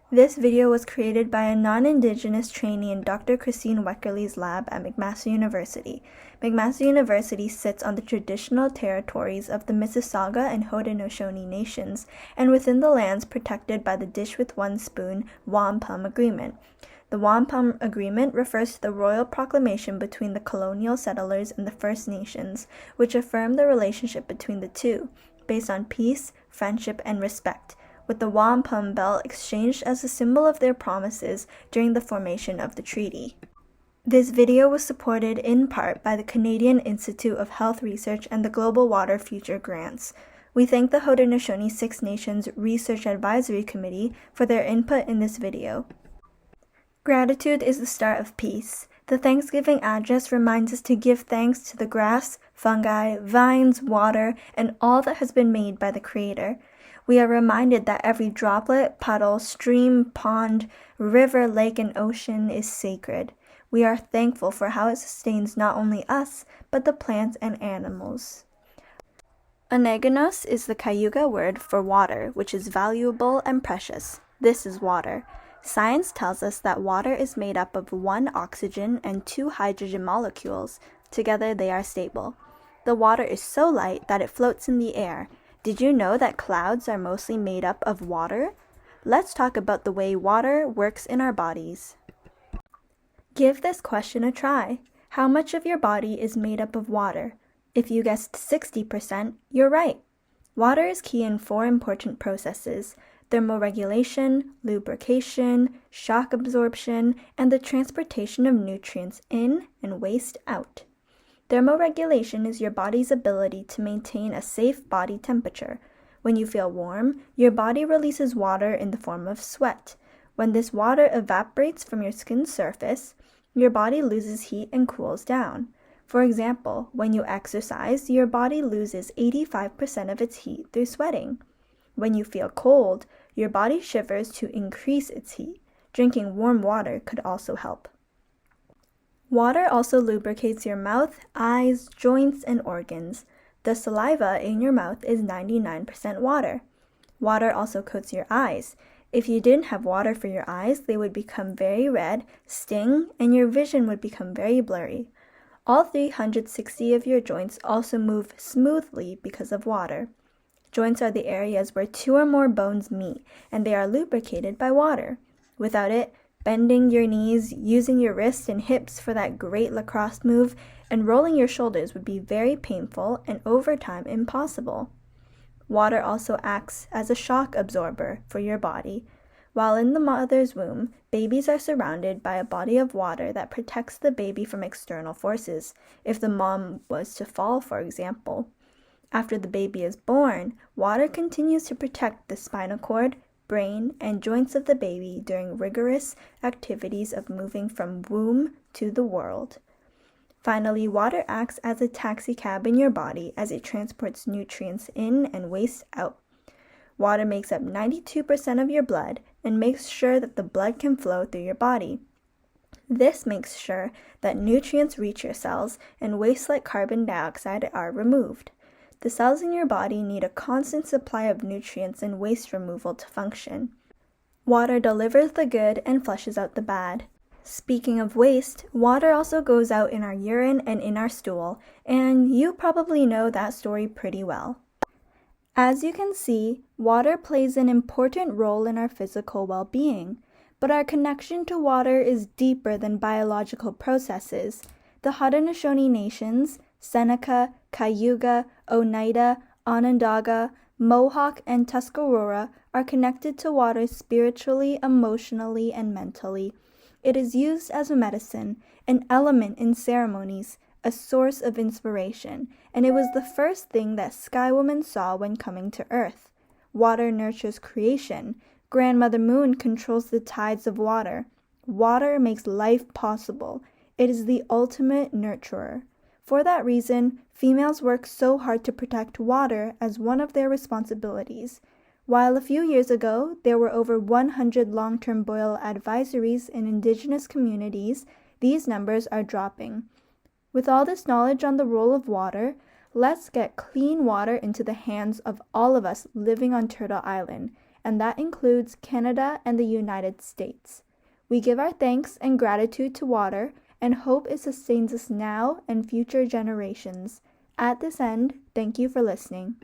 This video was created by a non-Indigenous trainee in Dr. Christine Weckerly's lab at McMaster University. McMaster University sits on the traditional territories of the Mississauga and Haudenosaunee nations and within the lands protected by the Dish with One Spoon Wampum Agreement. The Wampum Agreement refers to the royal proclamation between the colonial settlers and the First Nations, which affirmed the relationship between the two, based on peace, friendship, and respect, with the wampum bell exchanged as a symbol of their promises during the formation of the treaty. This video was supported in part by the Canadian Institute of Health Research and the Global Water Future Grants. We thank the Haudenosaunee Six Nations Research Advisory Committee for their input in this video. Gratitude is the start of peace. The Thanksgiving address reminds us to give thanks to the grass, fungi, vines, water, and all that has been made by the Creator. We are reminded that every droplet, puddle, stream, pond, river, lake, and ocean is sacred. We are thankful for how it sustains not only us, but the plants and animals. Oneganos is the Cayuga word for water, which is valuable and precious. This is water. Science tells us that water is made up of one oxygen and two hydrogen molecules. Together they are stable. The water is so light that it floats in the air. Did you know that clouds are mostly made up of water? Let's talk about the way water works in our bodies. Give this question a try. How much of your body is made up of water? If you guessed 60%, you're right. Water is key in 4 important processes: thermoregulation, lubrication, shock absorption, and the transportation of nutrients in and waste out. Thermoregulation is your body's ability to maintain a safe body temperature. When you feel warm, your body releases water in the form of sweat. When this water evaporates from your skin's surface, your body loses heat and cools down. For example, when you exercise, your body loses 85% of its heat through sweating. When you feel cold, your body shivers to increase its heat. Drinking warm water could also help. Water also lubricates your mouth, eyes, joints, and organs. The saliva in your mouth is 99% water. Water also coats your eyes. If you didn't have water for your eyes, they would become very red, sting, and your vision would become very blurry. All 360 of your joints also move smoothly because of water. Joints are the areas where 2 or more bones meet, and they are lubricated by water. Without it, bending your knees, using your wrists and hips for that great lacrosse move, and rolling your shoulders would be very painful and over time impossible. Water also acts as a shock absorber for your body. While in the mother's womb, babies are surrounded by a body of water that protects the baby from external forces, if the mom was to fall, for example. After the baby is born, water continues to protect the spinal cord, brain, and joints of the baby during rigorous activities of moving from womb to the world. Finally, water acts as a taxi cab in your body as it transports nutrients in and waste out. Water makes up 92% of your blood and makes sure that the blood can flow through your body. This makes sure that nutrients reach your cells and waste like carbon dioxide are removed. The cells in your body need a constant supply of nutrients and waste removal to function. Water delivers the good and flushes out the bad. Speaking of waste, water also goes out in our urine and in our stool, and you probably know that story pretty well. As you can see, water plays an important role in our physical well-being, but our connection to water is deeper than biological processes. The Haudenosaunee nations, Seneca, Cayuga, Oneida, Onondaga, Mohawk, and Tuscarora are connected to water spiritually, emotionally, and mentally. It is used as a medicine, an element in ceremonies, a source of inspiration, and it was the first thing that Sky Woman saw when coming to Earth. Water nurtures creation. Grandmother Moon controls the tides of water. Water makes life possible. It is the ultimate nurturer. For that reason, females work so hard to protect water as one of their responsibilities. While a few years ago, there were over 100 long-term boil advisories in Indigenous communities, these numbers are dropping. With all this knowledge on the role of water, let's get clean water into the hands of all of us living on Turtle Island, and that includes Canada and the United States. We give our thanks and gratitude to water and hope it sustains us now and future generations. At this end, thank you for listening.